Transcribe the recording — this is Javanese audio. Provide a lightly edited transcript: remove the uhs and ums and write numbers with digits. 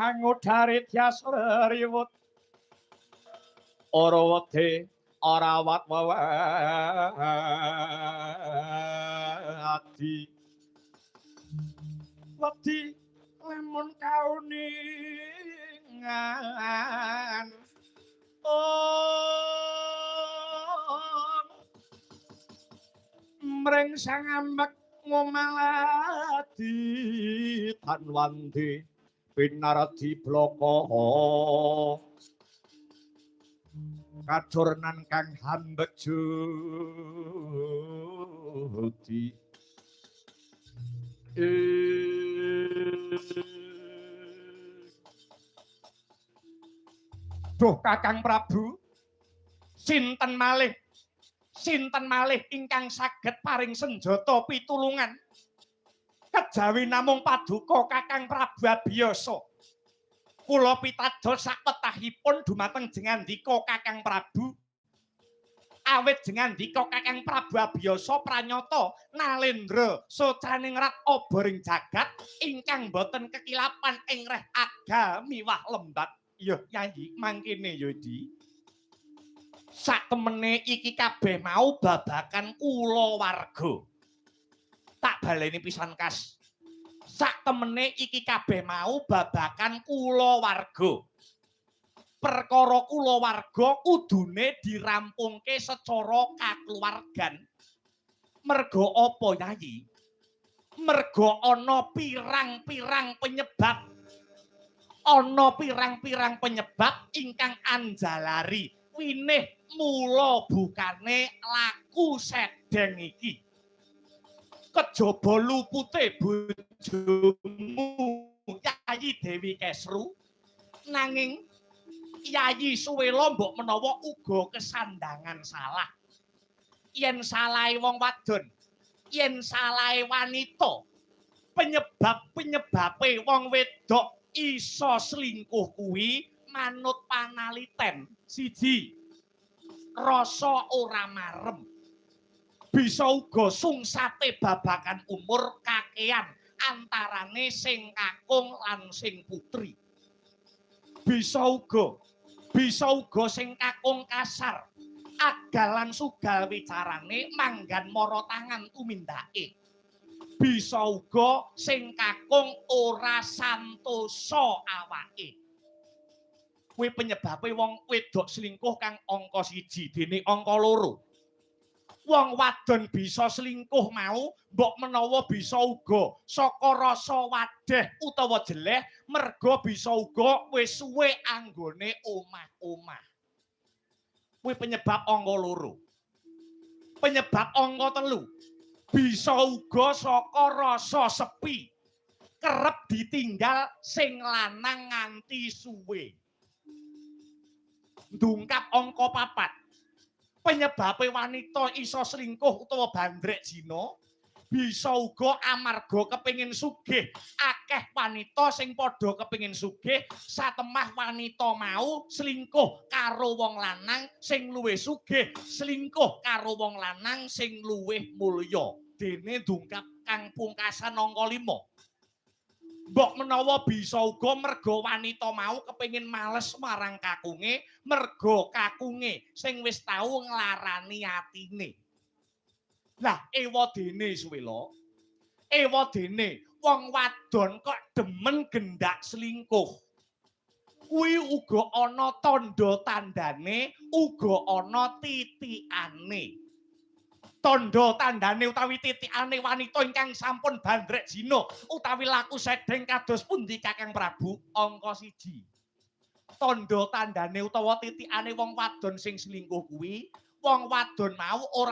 Angudari tias riwut ora wedi ora ati wedi lamun kauningan mring sang ambek ngomaladi tanwandi pinaradi bloko kadurnan kang hambek judi Duh Kakang Prabu sinten malih ingkang saged paring senjata pitulungan kejawi namung paduka Kakang Prabu Abiyasa kula pitados sakwetahipun dumateng jengandika Kakang Prabu awit jengandika Kakang Prabu Abiyasa pranyata Nalendra Sotraningrat obering jagat ingkang boten kekilapan ing reh aga miwah lembat ya Nyai mangkene ya Di sak temene iki kabeh mau babakan kulawarga tak baleni pisan kas sak temene iki kabeh mau babakan kulawarga perkara kulawarga kudune dirampungke secara kakeluargan merga apa Nyai merga ana pirang-pirang penyebab ingkang anjalari winih mula bukane laku sedeng iki kejaba lupute bojomu Yayi Dewi Kesru nanging Yayi Suwela mbok menawa uga kesandangan salah yen salahe wong wadon yen salahe wanita penyebabe wong wedok iso selingkuh kuwi manut panaliten siji rasa ora marem bisa uga sungsate babakan umur kakean antarane sing kakung lan sing putri bisa uga sing kakung kasar agalan sugal wicarane manggan mara tangan tumindake bisa uga sing kakung ora santosa awake kuwi penyebabe wong wedok selingkuh kang angka 1 dene angka 2 wong wadon bisa selingkuh mau mbok menawa bisa uga saka rasa wadeh utawa jeleh merga bisa uga wis suwe anggone omah-omah kuwi penyebab angka 2 penyebab angka 3 bisa uga saka rasa sepi kerep ditinggal sing lanang nganti suwe ndungkap angka 4 penyebabe wanita iso selingkuh utawa bandrek zina bisa uga amarga kepengin sugih akeh wanita sing padha kepengin sugih satemah wanita mau selingkuh karo wong lanang sing luwih sugih selingkuh karo wong lanang sing luwih mulya dene dungkap kang pungkasan angka 5 mbok menawa bisa uga merga wanita mau kepengin males marang kakunge merga kakunge sing wis tau nglarani atine lah ewadene Suwela ewadene wong wadon kok demen gendak selingkuh kuwi uga ana tandha-tandhane uga ana titikane tandha-tandhane utawi titikane wanita ingkang sampun bandrek zina utawi laku sedeng kados pundi Kakang Prabu angka 1 tandha-tandhane utawa titikane wong wadon sing selingkuh kuwi wong wadon mau ora